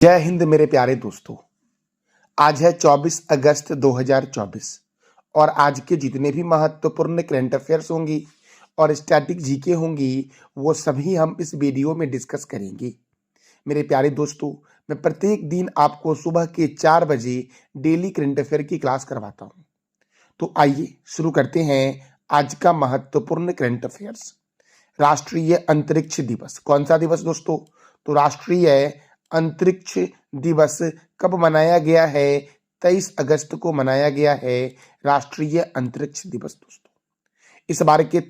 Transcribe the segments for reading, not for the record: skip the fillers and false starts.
जय हिंद मेरे प्यारे दोस्तों। आज है 24 अगस्त 2024 और आज के जितने भी महत्वपूर्ण करंट अफेयर्स होंगी और स्टैटिक जीके होंगी वो सभी हम इस वीडियो में डिस्कस करेंगे। मेरे प्यारे दोस्तों, मैं प्रत्येक दिन आपको सुबह के 4 बजे डेली करंट अफेयर की क्लास करवाता हूँ। तो आइए शुरू करते हैं आज का महत्वपूर्ण करंट अफेयर्स। राष्ट्रीय अंतरिक्ष दिवस। कौन सा दिवस दोस्तों? तो राष्ट्रीय अंतरिक्ष दिवस कब मनाया गया है? 23 अगस्त को मनाया गया है राष्ट्रीय अंतरिक्ष दिवस दोस्तों। इस बार के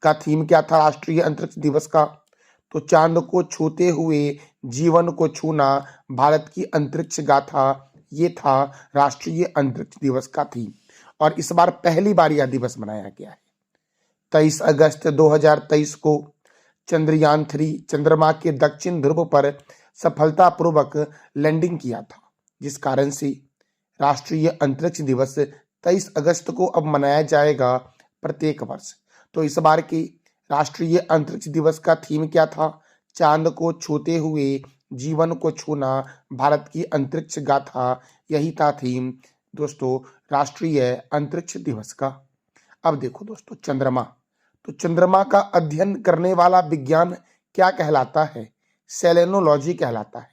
का थीम क्या था राष्ट्रीय अंतरिक्ष दिवस का? तो चांद को छूते हुए जीवन को छूना, भारत की अंतरिक्ष गाथा, ये था राष्ट्रीय अंतरिक्ष दिवस का थीम। और इस बार पहली बार यह दिवस मनाया गया है। 23 अगस्त 2023 को चंद्रयान 3 चंद्रमा के दक्षिण ध्रुव पर सफलतापूर्वक लैंडिंग किया था, जिस कारण से राष्ट्रीय अंतरिक्ष दिवस 23 अगस्त को अब मनाया जाएगा प्रत्येक वर्ष। तो इस बार के राष्ट्रीय अंतरिक्ष दिवस का थीम क्या था? चांद को छूते हुए जीवन को छूना, भारत की अंतरिक्ष गाथा, यही था थीम दोस्तों राष्ट्रीय अंतरिक्ष दिवस का। अब देखो दोस्तों, चंद्रमा। तो चंद्रमा का अध्ययन करने वाला विज्ञान क्या कहलाता है? सेलेनोलॉजी कहलाता है।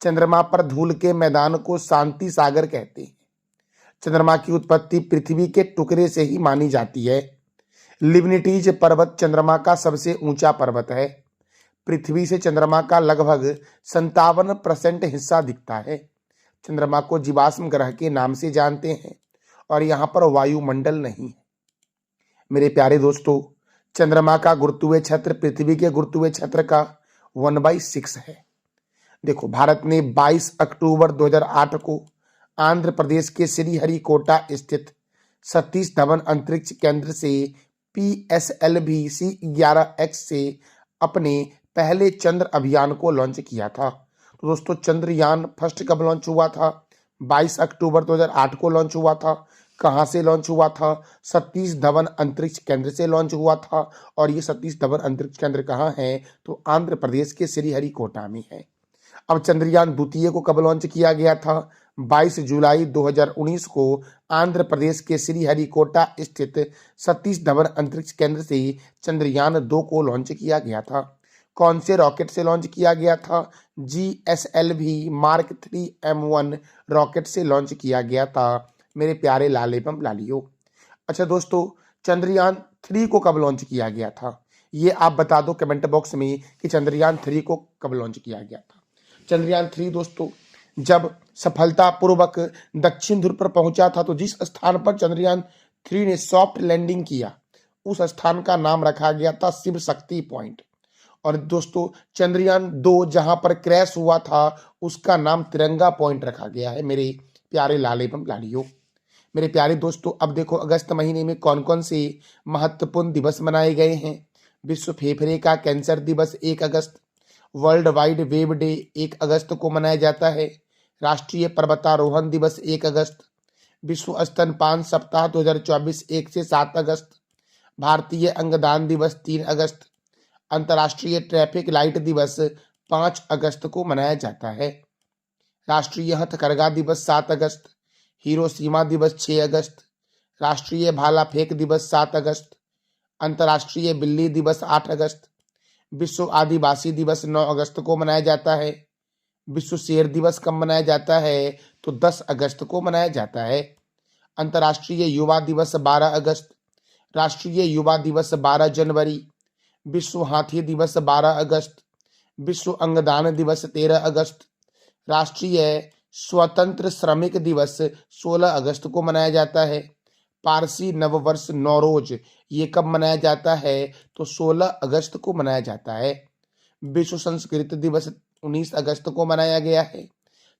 चंद्रमा पर धूल के मैदान को शांति सागर कहते हैं। चंद्रमा की उत्पत्ति पृथ्वी के टुकड़े से ही मानी जाती है। लिबनिटीज पर्वत चंद्रमा का सबसे ऊंचा पर्वत है। पृथ्वी से चंद्रमा का लगभग 57% हिस्सा दिखता है। चंद्रमा को जीवाश्म ग्रह के नाम से जानते हैं और यहाँ पर वायुमंडल नहीं है। मेरे प्यारे दोस्तों, चंद्रमा का गुरुत्वीय क्षेत्र पृथ्वी के गुरुत्वीय क्षेत्र का 1/6 है। देखो, भारत ने 22 अक्टूबर 2008 को आंध्र प्रदेश के श्रीहरिकोटा स्थित सतीश धवन अंतरिक्ष केंद्र से PSLV C11X से अपने पहले चंद्र अभियान को लॉन्च किया था। तो दोस्तों, चंद्रयान फर्स्ट कब लॉन्च हुआ था? 22 अक्टूबर 2008 को लॉन्च हुआ था। कहाँ से लॉन्च हुआ था? सतीश धवन अंतरिक्ष केंद्र से लॉन्च हुआ था। और ये सतीश धवन अंतरिक्ष केंद्र कहाँ है? तो आंध्र प्रदेश के श्रीहरिकोटा में है। अब चंद्रयान द्वितीय को कब लॉन्च किया गया था? 22 जुलाई 2019 को आंध्र प्रदेश के श्रीहरिकोटा स्थित सतीश धवन अंतरिक्ष केंद्र से चंद्रयान 2 को लॉन्च किया गया था। कौन से रॉकेट से लॉन्च किया गया था? GSLV Mark 3 M1 रॉकेट से लॉन्च किया गया था मेरे प्यारे लाल एवं लालियों। अच्छा दोस्तों, चंद्रयान 3 को कब लॉन्च किया गया था? ये आप बता दो कमेंट बॉक्स में कि चंद्रयान 3 को कब लॉन्च किया गया था। चंद्रयान 3 दोस्तों जब सफलतापूर्वक दक्षिण ध्रुव पर पहुंचा था, तो जिस स्थान पर चंद्रयान 3 ने सॉफ्ट लैंडिंग किया, उस स्थान का नाम रखा गया था शिव शक्ति पॉइंट। और दोस्तों, चंद्रयान 2 जहां पर क्रैश हुआ था, उसका नाम तिरंगा पॉइंट रखा गया है मेरे प्यारे लाल एवं लालियों। मेरे प्यारे दोस्तों, अब देखो अगस्त महीने में कौन कौन से महत्वपूर्ण दिवस मनाए गए हैं। विश्व फेफड़े का कैंसर दिवस 1 अगस्त। वर्ल्ड वाइड वेब डे 1 अगस्त को मनाया जाता है। राष्ट्रीय पर्वतारोहण दिवस 1 अगस्त। विश्व स्तनपान सप्ताह 2024 1 से 7 अगस्त। भारतीय अंगदान दिवस 3 अगस्त। अंतर्राष्ट्रीय ट्रैफिक लाइट दिवस 5 अगस्त को मनाया जाता है। राष्ट्रीय हथकरघा दिवस 7 अगस्त। हिरोशिमा दिवस 6 अगस्त। राष्ट्रीय भाला फेंक दिवस 7 अगस्त। अंतर्राष्ट्रीय बिल्ली दिवस 8 अगस्त। विश्व आदिवासी दिवस 9 अगस्त को मनाया जाता है। विश्व शेर दिवस कब मनाया जाता है? तो 10 अगस्त को मनाया जाता है। अंतर्राष्ट्रीय युवा दिवस 12 अगस्त। राष्ट्रीय युवा दिवस 12 जनवरी। विश्व हाथी दिवस 12 अगस्त। विश्व अंगदान दिवस 13 अगस्त। राष्ट्रीय स्वतंत्र श्रमिक दिवस 16 अगस्त को मनाया जाता है। पारसी नववर्ष नौरोज ये कब मनाया जाता है? तो 16 अगस्त को मनाया जाता है। विश्व संस्कृत दिवस 19 अगस्त को मनाया गया है।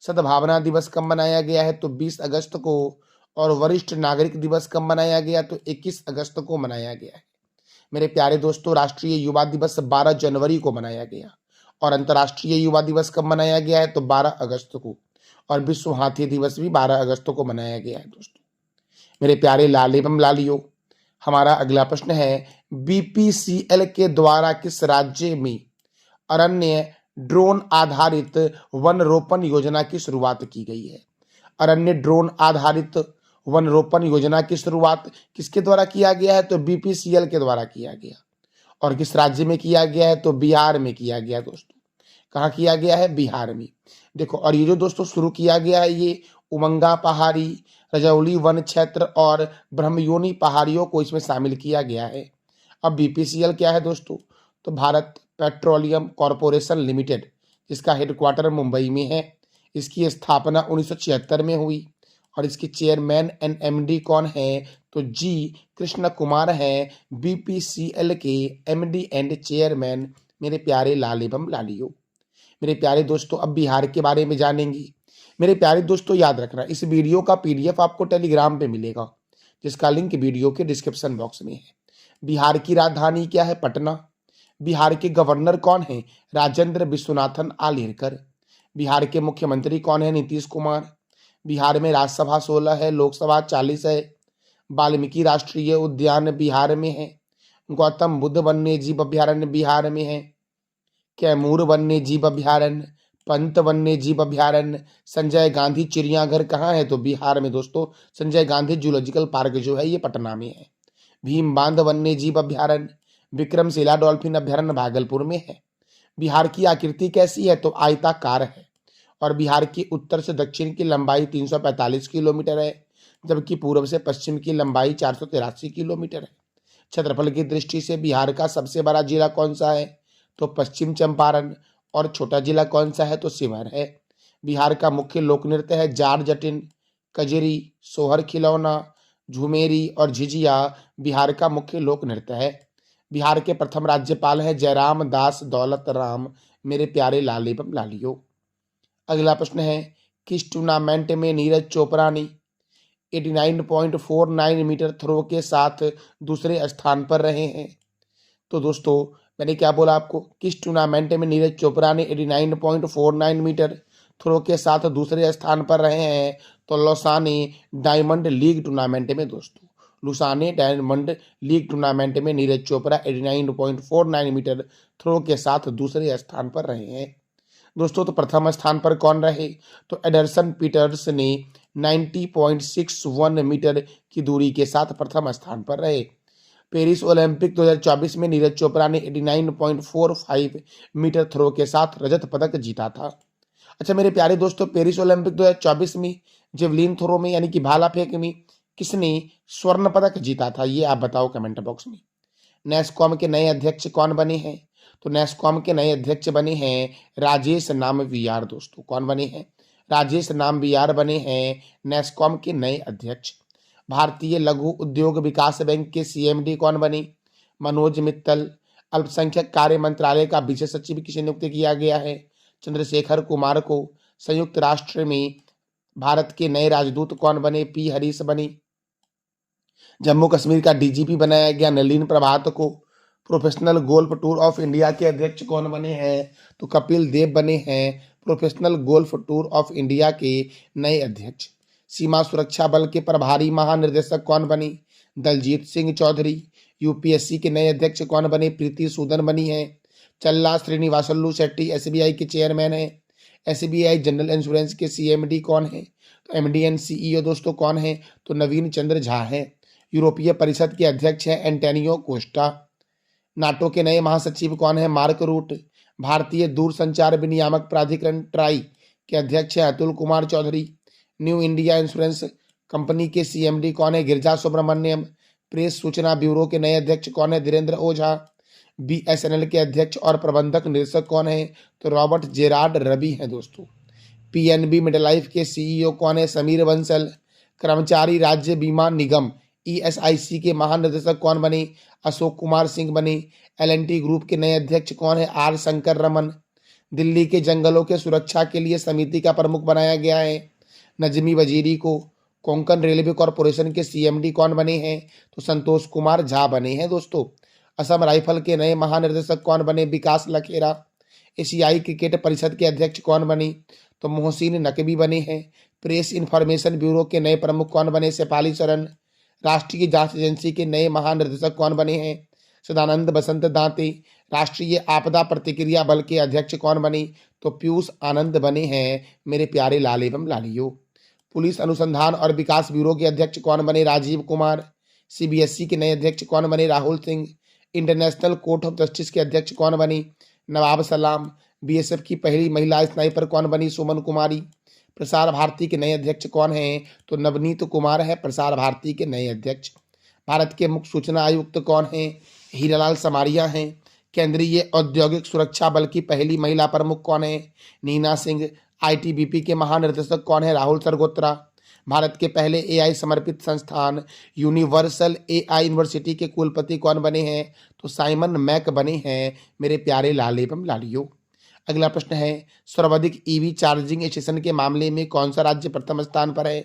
सद्भावना दिवस कब मनाया गया है? तो 20 अगस्त को। और वरिष्ठ नागरिक दिवस कब मनाया गया? तो 21 अगस्त को मनाया गया है। मेरे प्यारे दोस्तों, राष्ट्रीय युवा दिवस 12 जनवरी को मनाया गया और अंतर्राष्ट्रीय युवा दिवस कब मनाया गया है? तो 12 अगस्त को। और विश्व हाथी दिवस भी 12 अगस्त को मनाया गया है दोस्तों। मेरे प्यारे लाल एवं लालियों, हमारा अगला प्रश्न है, BPCL के द्वारा किस राज्य में अरण्य ड्रोन आधारित वन रोपण योजना की शुरुआत की गई है। अरण्य ड्रोन आधारित वन रोपण योजना की शुरुआत किसके द्वारा किया गया है? तो बीपीसीएल के द्वारा किया गया। और किस राज्य में किया गया है? तो बिहार में किया गया दोस्तों। कहाँ किया गया है? बिहार में। देखो, और ये जो दोस्तों शुरू किया गया है, ये उमंगा पहाड़ी, रजौली वन क्षेत्र और ब्रह्मयोनी पहाड़ियों को इसमें शामिल किया गया है। अब बीपीसीएल क्या है दोस्तों? तो भारत पेट्रोलियम कॉरपोरेशन लिमिटेड, जिसका हेडक्वार्टर मुंबई में है। इसकी स्थापना 1976 में हुई और इसके चेयरमैन एंड एमडी कौन है? तो जी कृष्ण कुमार हैं, बीपीसीएल के एमडी एंड चेयरमैन, मेरे प्यारे लाल एवं लालियों। मेरे प्यारे दोस्तों, अब बिहार के बारे में जानेंगे। मेरे प्यारे दोस्तों, याद रखना, इस वीडियो का पीडीएफ आपको टेलीग्राम पे मिलेगा, जिसका लिंक वीडियो के डिस्क्रिप्शन बॉक्स में है। बिहार की राजधानी क्या है? पटना। बिहार के गवर्नर कौन है? राजेंद्र विश्वनाथन आलेरकर। बिहार के मुख्यमंत्री कौन है? नीतीश कुमार। बिहार में राज्यसभा 16 है, लोकसभा 40 है। वाल्मीकि राष्ट्रीय उद्यान बिहार में है। गौतम बुद्ध वन्य जीव अभ्यारण्य बिहार में है। कैमूर वन्य जीव अभ्यारण्य, पंत वन्य जीव अभ्यारण्य, संजय गांधी चिड़ियाघर कहाँ है? तो बिहार में दोस्तों। संजय गांधी जूलॉजिकल पार्क जो है ये पटना में है। भीम बांध वन्य जीव अभ्यारण्य, विक्रमशिला डॉल्फिन अभ्यारण्य भागलपुर में है। बिहार की आकृति कैसी है? तो आयताकार है। और बिहार की उत्तर से दक्षिण की लंबाई 345 किलोमीटर है, जबकि पूर्व से पश्चिम की लंबाई 483 किलोमीटर है। क्षेत्रफल की दृष्टि से बिहार का सबसे बड़ा जिला कौन सा है? तो पश्चिम चंपारण। और छोटा जिला कौन सा है? तो शिवहर है। बिहार का मुख्य लोक नृत्य है जाट जटिन, कजरी, सोहर खिलौना, झुमेरी और झिझिया बिहार का मुख्य लोक नृत्य है। बिहार के प्रथम राज्यपाल हैं जयराम दास दौलत राम, मेरे प्यारे लाल एवं लालियों। अगला प्रश्न है, किस टूर्नामेंट में नीरज चोपड़ा ने 89.49 मीटर थ्रो के साथ दूसरे स्थान पर रहे हैं? तो दोस्तों, मैंने क्या बोला आपको? किस टूर्नामेंट में नीरज चोपड़ा ने 89.49 मीटर थ्रो के साथ दूसरे स्थान पर रहे हैं? तो लौसाने डायमंड लीग टूर्नामेंट में दोस्तों। लुसाने डायमंड लीग टूर्नामेंट में नीरज चोपड़ा 89.49 मीटर थ्रो के साथ दूसरे स्थान पर रहे हैं दोस्तों। तो प्रथम स्थान पर कौन रहे? तो एडरसन पीटर्स ने 90.61 मीटर की दूरी के साथ प्रथम स्थान पर रहे। पेरिस ओलंपिक 2024 में नीरज चोपड़ा ने 89.45 मीटर थ्रो के साथ रजत पदक जीता था। अच्छा मेरे प्यारे दोस्तों, पेरिस ओलंपिक 2024 में जेवलिन थ्रो में यानी कि भाला फेंक में किसने स्वर्ण पदक जीता था? ये आप बताओ कमेंट बॉक्स में। नेस्कॉम के नए अध्यक्ष कौन बने हैं? तो नेस्कॉम के नए अध्यक्ष बने हैं राजेश नाम वीआर दोस्तों। कौन बने हैं? राजेश नाम वीआर बने हैं नेस्कॉम के नए अध्यक्ष। भारतीय लघु उद्योग विकास बैंक के सीएमडी कौन बने? मनोज मित्तल। अल्पसंख्यक कार्य मंत्रालय का विशेष सचिव किसे नियुक्त किया गया है? चंद्रशेखर कुमार को। संयुक्त राष्ट्र में भारत के नए राजदूत कौन बने? पी हरीश बने। जम्मू कश्मीर का डीजीपी बनाया गया नलिन प्रभात को। Professional golf tour of India के अध्यक्ष कौन बने हैं? तो कपिल देव बने हैं professional golf tour of India के नए अध्यक्ष। सीमा सुरक्षा बल के प्रभारी महानिर्देशक कौन बने? दलजीत सिंह चौधरी। यूपीएससी के नए अध्यक्ष कौन बने? प्रीति सूदन बनी है। चल्ला श्रीनिवासल्लू शेट्टी एसबीआई के चेयरमैन हैं। एसबीआई जनरल इंश्योरेंस के सीएमडी कौन है? तो एमडी एंड सीईओ दोस्तों कौन है? तो नवीन चंद्र झा है। यूरोपीय परिषद के अध्यक्ष हैं एंटोनियो कोस्टा। नाटो के नए महासचिव कौन है? Mark Rutte. भारतीय दूरसंचार विनियामक प्राधिकरण ट्राई के अध्यक्ष हैं Atul Kumar Chaudhary. New India insurance company के सीएमडी कौन है? गिरिजा सुब्रमण्यम। प्रेस सूचना ब्यूरो के नए अध्यक्ष कौन है? धीरेन्द्र ओझा। बीएसएनएल के अध्यक्ष और प्रबंधक निदेशक कौन है? तो रॉबर्ट जेरार्ड रवि हैं दोस्तों। पीएनबी मिडलाइफ के सीईओ कौन है? समीर बंसल। कर्मचारी राज्य बीमा निगम ईएसआईसी के महानिदेशक कौन बने? अशोक कुमार सिंह बने। एलएनटी ग्रुप के नए अध्यक्ष कौन है? आर शंकर रमन। दिल्ली के जंगलों के सुरक्षा के लिए समिति का प्रमुख बनाया गया है नजमी वजीरी को। कोंकण रेलवे कॉरपोरेशन के सीएमडी कौन बने हैं? तो संतोष कुमार झा बने हैं दोस्तों। असम राइफल के नए महानिर्देशक कौन बने? विकास लखेरा। एशियाई क्रिकेट परिषद के अध्यक्ष कौन बने? तो मोहसिन नकवी बने हैं। प्रेस इंफॉर्मेशन ब्यूरो के नए प्रमुख कौन बने? शेफाली सरन। राष्ट्रीय जांच एजेंसी के नए महानिर्देशक कौन बने हैं? सदानंद बसंत दांते। राष्ट्रीय आपदा प्रतिक्रिया बल के अध्यक्ष कौन बने? तो पीयूष आनंद बने हैं मेरे प्यारे लाल एवं लालियों। पुलिस अनुसंधान और विकास ब्यूरो के अध्यक्ष कौन बने? राजीव कुमार। सीबीएसई के नए अध्यक्ष कौन बने? Rahul Singh. International court of justice के अध्यक्ष कौन बनी? नवाब सलाम। बीएसएफ की पहली महिला स्नाइपर कौन बनी? सुमन कुमारी। प्रसार भारती के नए अध्यक्ष कौन हैं? तो नवनीत कुमार है प्रसार भारती के नए अध्यक्ष। भारत के मुख्य सूचना आयुक्त कौन हैं? हीरालाल समारिया हैं। केंद्रीय औद्योगिक सुरक्षा बल की पहली महिला प्रमुख कौन है? नीना सिंह। आईटीबीपी के महानिर्देशक कौन है? राहुल सरगोत्रा। भारत के पहले एआई समर्पित संस्थान यूनिवर्सल एआई यूनिवर्सिटी के कुलपति कौन बने हैं? तो साइमन मैक बने हैं मेरे प्यारे लाल एवं लालियों। अगला प्रश्न है, सर्वाधिक ईवी चार्जिंग स्टेशन के मामले में कौन सा राज्य प्रथम स्थान पर है?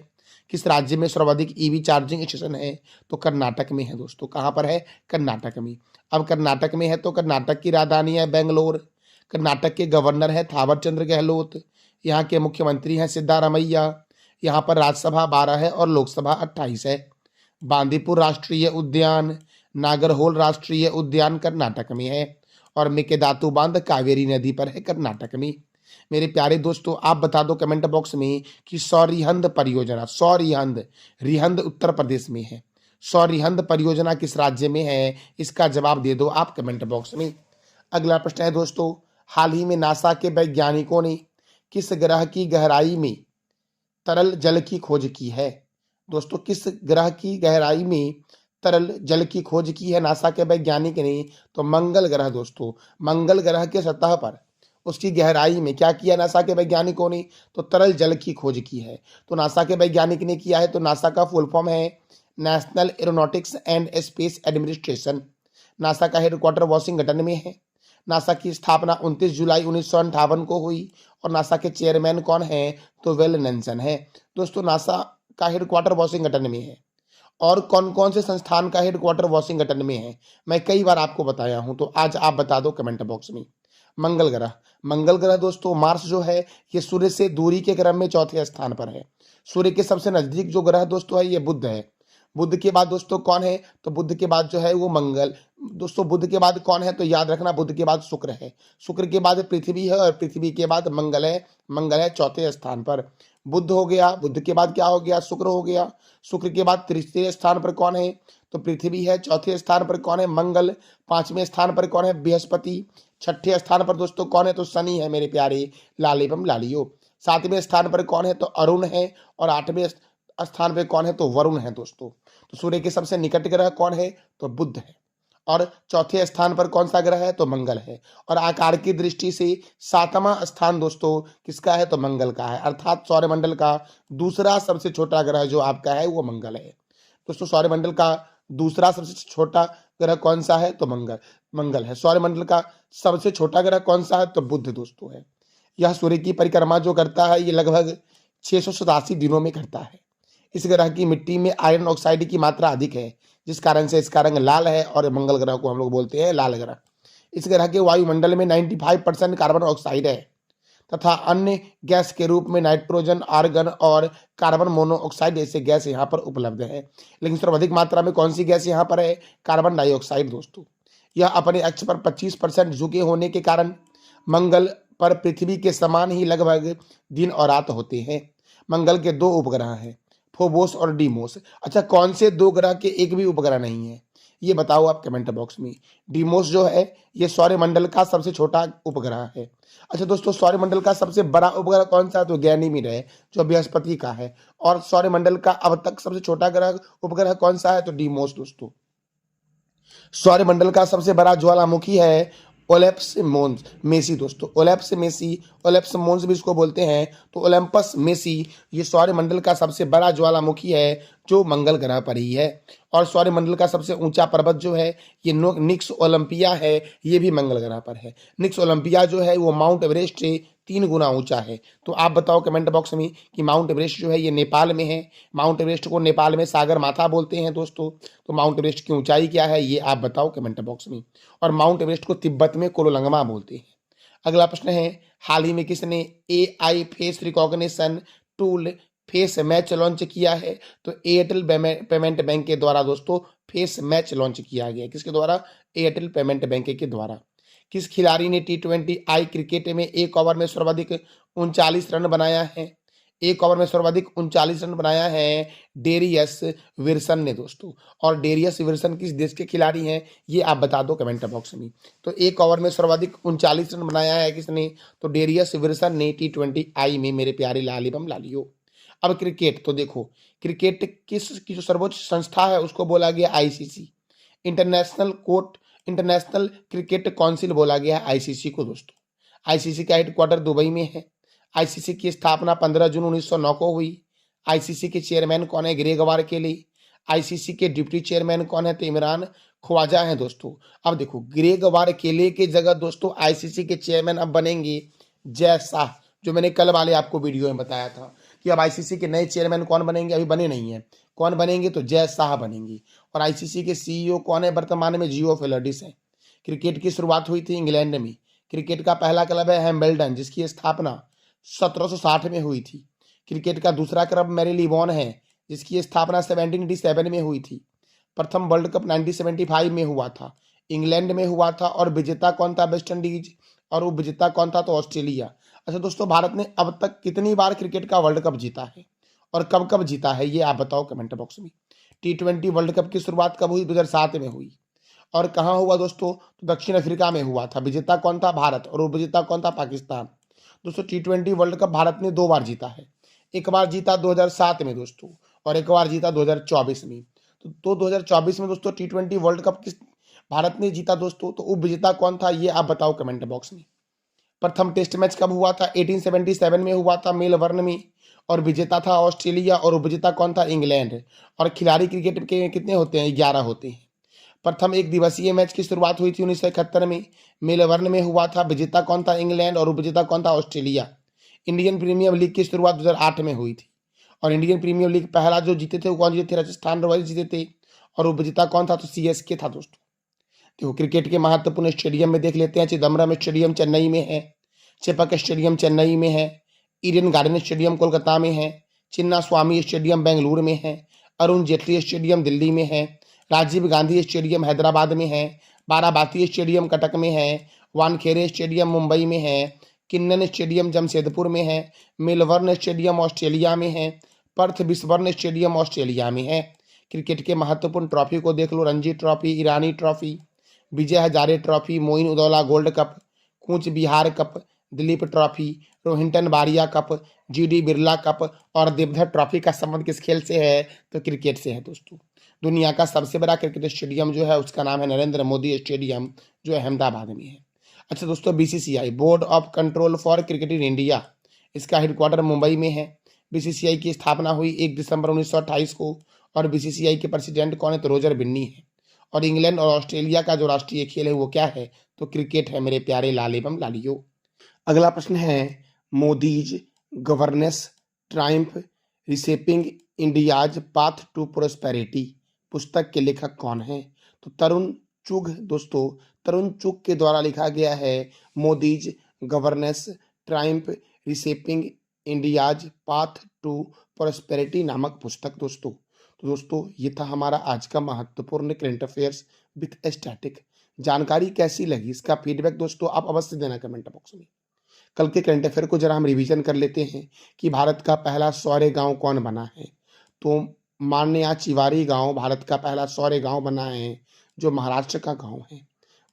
किस राज्य में सर्वाधिक ईवी चार्जिंग स्टेशन है? तो कर्नाटक में है दोस्तों। कहां पर है? कर्नाटक में। अब कर्नाटक में है तो कर्नाटक की राजधानी है बेंगलोर। कर्नाटक के गवर्नर है थावर चंद्र गहलोत। यहाँ के मुख्यमंत्री हैं सिद्धारमैया। यहाँ पर राज्यसभा 12 है और लोकसभा 28 है। बांदीपुर राष्ट्रीय उद्यान, नागरहोल राष्ट्रीय उद्यान कर्नाटक में है और मेकेदातु बांध कावेरी नदी पर है कर्नाटक में। मेरे प्यारे दोस्तों, आप बता दो कमेंट बॉक्स में कि सौरिहंद परियोजना, रिहंद उत्तर प्रदेश में है। सौरिहंद परियोजना किस राज्य में है? इसका जवाब दे दो आप कमेंट बॉक्स में। अगला प्रश्न है दोस्तों, हाल ही में नासा के वैज्ञानिकों ने किस ग्रह की गहराई में तरल जल की खोज की है? दोस्तों, किस ग्रह की गहराई में तरल जल की खोज की है नासा के वैज्ञानिक ने? तो मंगल ग्रह दोस्तों। मंगल ग्रह के सतह पर उसकी गहराई में क्या किया नासा के वैज्ञानिकों ने? तो तरल जल की खोज की है। तो नासा के वैज्ञानिक ने किया है, तो नासा का फुल फॉर्म है national aeronautics and space administration. NASA का हेडक्वार्टर वाशिंगटन में है। नासा की स्थापना 29 जुलाई 1958 को हुई और नासा के चेयरमैन कौन है? तो वेल नेल्सन है। दोस्तों, नासा का हेडक्वार्टर वाशिंगटन में है। और कौन कौन से संस्थान का हेडक्वार्टर वाशिंगटन में है? मैं कई बार आपको बताया हूं, तो आज आप बता दो कमेंट बॉक्स में। मंगल ग्रह। मंगल ग्रह दोस्तों, मार्स जो है ये सूर्य से दूरी के क्रम में चौथे स्थान पर है। सूर्य के सबसे नजदीक जो ग्रह दोस्तों है ये बुध है। बुध के बाद दोस्तों कौन है? तो बुध के बाद जो है वो मंगल। दोस्तों, बुध के बाद कौन है? तो याद रखना, बुध के बाद शुक्र है। शुक्र के बाद पृथ्वी है और पृथ्वी के बाद मंगल है। मंगल है चौथे स्थान पर। बुध हो गया, बुध के बाद क्या हो गया? शुक्र हो गया। शुक्र के बाद तीसरे स्थान पर कौन है? तो पृथ्वी है। चौथे स्थान पर कौन है? मंगल। पांचवें स्थान पर कौन है? बृहस्पति। छठे स्थान पर दोस्तों कौन है? तो शनि है मेरे प्यारे लाल एवं लालियों। सातवें स्थान पर कौन है? तो अरुण है। और आठवें स्थान पर कौन है? तो वरुण है दोस्तों। तो सूर्य के सबसे निकट ग्रह कौन है? तो बुध है। और चौथे स्थान पर कौन सा ग्रह है? तो मंगल है। और आकार की दृष्टि से सातवां स्थान दोस्तों किसका है? तो मंगल का है। अर्थात सौरमंडल का दूसरा सबसे छोटा ग्रह जो आपका है वो मंगल है। दोस्तों, सौरमंडल का दूसरा सबसे छोटा ग्रह कौन सा है? तो मंगल है। सौरमंडल का सबसे छोटा ग्रह कौन सा है? तो बुध दोस्तों है। यह सूर्य की परिक्रमा जो करता है ये लगभग 687 दिनों में करता है। इस ग्रह की मिट्टी में आयरन ऑक्साइड की मात्रा अधिक है, जिस कारण से इसका रंग लाल है और मंगल ग्रह को हम लोग बोलते हैं लाल ग्रह। इस ग्रह के वायुमंडल में 95% कार्बन ऑक्साइड है तथा अन्य गैस के रूप में नाइट्रोजन, आर्गन और कार्बन मोनोऑक्साइड जैसे गैस यहाँ पर उपलब्ध है। लेकिन सर्वाधिक मात्रा में कौन सी गैस यहाँ पर है? कार्बन डाइऑक्साइड दोस्तों। यह अपने अक्ष पर 25% झुके होने के कारण मंगल पर पृथ्वी के समान ही लगभग दिन और रात होते हैं। मंगल के 2 उपग्रह हैं, फोबोस और डीमोस। अच्छा, कौन से 2 ग्रह के एक भी उपग्रह नहीं है? ये बताओ आप कमेंट बॉक्स में। डीमोस जो है ये सौरमंडल का सबसे छोटा उपग्रह है। अच्छा दोस्तों, सौरमंडल का सबसे बड़ा उपग्रह कौन सा? तो गैनीमीड है जो बृहस्पति का है। और सौरमंडल का अब तक सबसे छोटा ग्रह उपग्रह कौन सा है? तो डीमोस दोस्तों। सौरमंडल का सबसे बड़ा ज्वालामुखी है ओलैप्स मोन्स मेसी दोस्तों। ओलैप्स मेसी, ओलैप्स मोन्स भी इसको बोलते हैं। तो ओलंपस मेसी ये सौरमंडल का सबसे बड़ा ज्वालामुखी है जो मंगल ग्रह पर ही है। और सौरमंडल का सबसे ऊंचा पर्वत जो है ये निक्स ओलंपिया है, ये भी मंगल ग्रह पर है। निक्स ओलंपिया जो है वो माउंट एवरेस्ट से 3 गुना ऊंचा है। तो आप बताओ कमेंट बॉक्स में कि माउंट एवरेस्ट जो है ये नेपाल में है। माउंट एवरेस्ट को नेपाल में सागर माथा बोलते हैं दोस्तों। तो माउंट एवरेस्ट की ऊंचाई क्या है ये आप बताओ कमेंट बॉक्स में। और माउंट एवरेस्ट को तिब्बत में कोलोलंगमा बोलते हैं। अगला प्रश्न है, हाल ही में किसने AI face recognition tool face match launch किया है? तो एयरटेल पेमेंट बैंक के द्वारा दोस्तों फेस मैच लॉन्च किया गया। किसके द्वारा? एयरटेल पेमेंट बैंक के द्वारा। किस खिलाड़ी ने T20I क्रिकेट में एक ओवर में सर्वाधिक 39 रन बनाया है? एक ओवर में सर्वाधिक 39 रन बनाया है डेरियस विल्सन ने दोस्तों। और डेरियस विल्सन किस देश के खिलाड़ी हैं ये आप बता दो कमेंट बॉक्स में। तो एक ओवर में सर्वाधिक 39 रन बनाया है किसने? तो डेरियस विल्सन ने T20I में मेरे प्यारे लाल एवं लालियो। अब क्रिकेट तो देखो, क्रिकेट किस की जो सर्वोच्च संस्था है उसको बोला गया आईसीसी, इंटरनेशनल क्रिकेट काउंसिल बोला गया है आईसीसी को दोस्तों। आईसीसी का हेडक्वार्टर दुबई में है। आईसीसी की स्थापना 15 जून 1909 को हुई। आईसीसी के चेयरमैन कौन है? ग्रेग वारकेली। आईसीसी के डिप्टी चेयरमैन कौन है? तो इमरान ख्वाजा है दोस्तों। अब देखो, ग्रेग वारकेली की जगह दोस्तों आईसीसी के चेयरमैन अब बनेंगे जय शाह, जो मैंने कल वाले आपको वीडियो में बताया था कि अब आईसीसी के नए चेयरमैन कौन बनेंगे, अभी बने नहीं है। कौन बनेंगे? तो जय शाह बनेंगे। और आईसीसी के सीईओ कौन है वर्तमान में? जियो फेलिडेस है। क्रिकेट की शुरुआत हुई थी इंग्लैंड में। क्रिकेट का पहला क्लब है हैम्बल्डन, जिसकी स्थापना 1760 में हुई थी। क्रिकेट का दूसरा क्लब मैरीलीबोन है, जिसकी स्थापना 1787 में हुई थी। प्रथम वर्ल्ड कप 1975 में हुआ था, इंग्लैंड में हुआ था। और विजेता कौन था? West Indies. और वो विजेता कौन था? तो ऑस्ट्रेलिया। अच्छा दोस्तों, भारत ने अब तक कितनी बार क्रिकेट का वर्ल्ड कप जीता है और कब कब जीता है ये आप बताओ कमेंट बॉक्स में। T20 वर्ल्ड कप की शुरुआत कब हुई? 2007 में हुई। और कहाँ हुआ दोस्तों? तो दक्षिण अफ्रीका में हुआ था। विजेता कौन था? भारत। और उपविजेता कौन था? पाकिस्तान। दोस्तों T20 वर्ल्ड कप भारत ने 2 बार जीता है। एक बार जीता 2007 में दोस्तों, और एक बार जीता 2024 में। तो 2024 में दोस्तों T20 वर्ल्ड कप किस भारत ने जीता दोस्तों? तो उपविजेता कौन था ये आप बताओ कमेंट बॉक्स में। प्रथम टेस्ट मैच कब हुआ था? 1877 में हुआ था मेलबर्न में। और विजेता था ऑस्ट्रेलिया। और उपविजेता कौन था? इंग्लैंड। और खिलाड़ी क्रिकेट के कितने होते हैं? 11 होते हैं। प्रथम एक दिवसीय मैच की शुरुआत हुई थी 1971 में, मेलबर्न में हुआ था। विजेता कौन था? इंग्लैंड। और उपविजेता कौन था? ऑस्ट्रेलिया। इंडियन प्रीमियर लीग की शुरुआत 2008 में हुई थी। और इंडियन प्रीमियर लीग पहला जो जीते थे वो कौन जीते थे? राजस्थान रॉयल्स जीते थे। और उपविजेता कौन था? तो सीएसके था दोस्तों। देखो, क्रिकेट के महत्वपूर्ण स्टेडियम में देख लेते हैं। चिदम्बरम स्टेडियम चेन्नई में है। चेपक स्टेडियम चेन्नई में है। ईडन गार्डन स्टेडियम कोलकाता में है। चिन्ना स्वामी स्टेडियम बेंगलुरु में है। अरुण जेटली स्टेडियम दिल्ली में है। राजीव गांधी स्टेडियम हैदराबाद में है। बाराबाती स्टेडियम कटक में है। वानखेड़े स्टेडियम मुंबई में है। किन्नन स्टेडियम जमशेदपुर में है। मेलबर्न स्टेडियम ऑस्ट्रेलिया में है। पर्थ बिस्बर्न स्टेडियम ऑस्ट्रेलिया में है। क्रिकेट के महत्वपूर्ण ट्रॉफी को देख लो। Ranji trophy, Irani trophy, Vijay Hazare trophy, Moin ud Dowla gold cup, Cooch Behar cup, Duleep trophy, Rohinton Baria cup, GD Birla cup और देवधर ट्रॉफी का संबंध किस खेल से है? तो क्रिकेट से है दोस्तों। दुनिया का सबसे बड़ा क्रिकेट स्टेडियम जो है उसका नाम है नरेंद्र मोदी स्टेडियम, जो अहमदाबाद में है। अच्छा दोस्तों, BCCI board of control for cricket in India, इसका हेडक्वार्टर मुंबई में है। बीसीसीआई की स्थापना हुई 1 दिसंबर 1928 को। और बीसीसीआई के प्रेसिडेंट कौन है? तो रोजर बिन्नी है। और इंग्लैंड और ऑस्ट्रेलिया का जो राष्ट्रीय खेल है वो क्या है? तो क्रिकेट है मेरे प्यारे लाल एवं लालियो। अगला प्रश्न है, Modi's governance triumph reshaping India's path to prosperity पुस्तक के लेखक कौन है? तो तरुण चुग दोस्तों, तरुण चुग के द्वारा लिखा गया है Modi's governance triumph reshaping India's path to prosperity नामक पुस्तक दोस्तों। तो दोस्तों ये था हमारा आज का महत्वपूर्ण करंट अफेयर्स विथ स्टैटिक। जानकारी कैसी लगी इसका फीडबैक दोस्तों आप अवश्य देना कमेंट बॉक्स में। कल के करंट अफेयर को जरा हम रिवीजन कर लेते हैं कि भारत का पहला सौर गांव कौन बना है? तो मान्या चिवारी गांव भारत का पहला सौर गांव बना है, जो महाराष्ट्र का गांव है।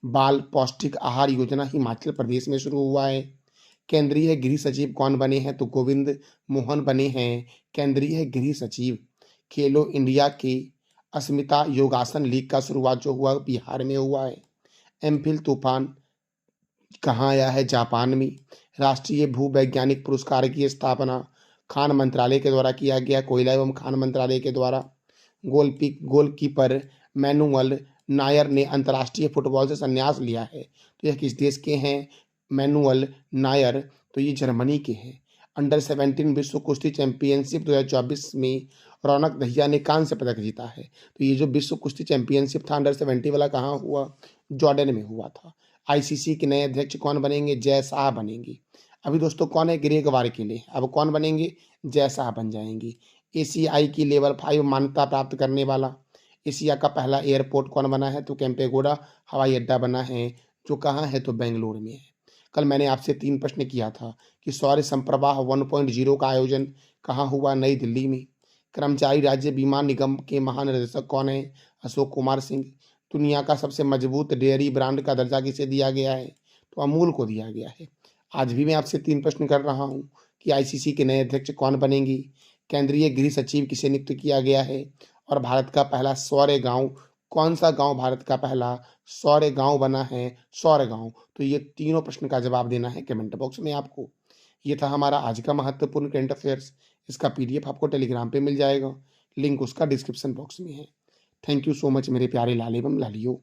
बाल पौष्टिक आहार योजना हिमाचल प्रदेश में शुरू हुआ है। केंद्रीय गृह सचिव कौन बने हैं? तो गोविंद मोहन बने हैं केंद्रीय गृह सचिव। खेलो इंडिया की अस्मिता योगासन लीग का शुरुआत जो हुआ बिहार में हुआ है। एमफिल तूफान कहाँ आया है? जापान में। राष्ट्रीय भूवैज्ञानिक पुरस्कार की स्थापना खान मंत्रालय के द्वारा किया गया, कोयला एवं खान मंत्रालय के द्वारा। गोलकीपर मैनुअल नायर ने अंतर्राष्ट्रीय फुटबॉल से संन्यास लिया है, तो यह किस देश के हैं? मैनुअल नायर, तो ये जर्मनी के हैं। अंडर 17 विश्व कुश्ती चैंपियनशिप 2024 में रौनक दहिया ने कांस्य पदक जीता है। तो ये जो विश्व कुश्ती चैंपियनशिप था अंडर 17 वाला कहाँ हुआ? जॉर्डन में हुआ था। आईसीसी के नए अध्यक्ष कौन बनेंगे? जय शाह बनेंगे। अभी दोस्तों कौन है? ग्रेग वारकेली। अब कौन बनेंगे? जय शाह बन जाएंगे। एसीआई की लेवल 5 मान्यता प्राप्त करने वाला एशिया का पहला एयरपोर्ट कौन बना है? तो केम्पेगौड़ा हवाई अड्डा बना है, जो कहाँ है, तो बेंगलोर में है। कल मैंने आपसे 3 प्रश्न किया था कि सौर संप्रवाह 1.0 का आयोजन कहाँ हुआ? नई दिल्ली में। कर्मचारी राज्य बीमा निगम के महानिदेशक कौन है? अशोक कुमार सिंह। दुनिया का सबसे मजबूत डेयरी ब्रांड का दर्जा किसे दिया गया है? तो अमूल को दिया गया है। आज भी मैं आपसे 3 प्रश्न कर रहा हूँ कि आईसीसी के नए अध्यक्ष कौन बनेंगे? केंद्रीय गृह सचिव किसे नियुक्त किया गया है? और भारत का पहला सौर गांव, कौन सा गांव भारत का पहला सौर गांव बना है? सौर गांव। तो ये तीनों प्रश्न का जवाब देना है कमेंट बॉक्स में आपको। ये था हमारा आज का महत्वपूर्ण करंट अफेयर्स। इसका पीडीएफ आपको टेलीग्राम पे मिल जाएगा, लिंक उसका डिस्क्रिप्शन बॉक्स में है। थैंक यू सो मच मेरे प्यारे लाल एवं लालियो।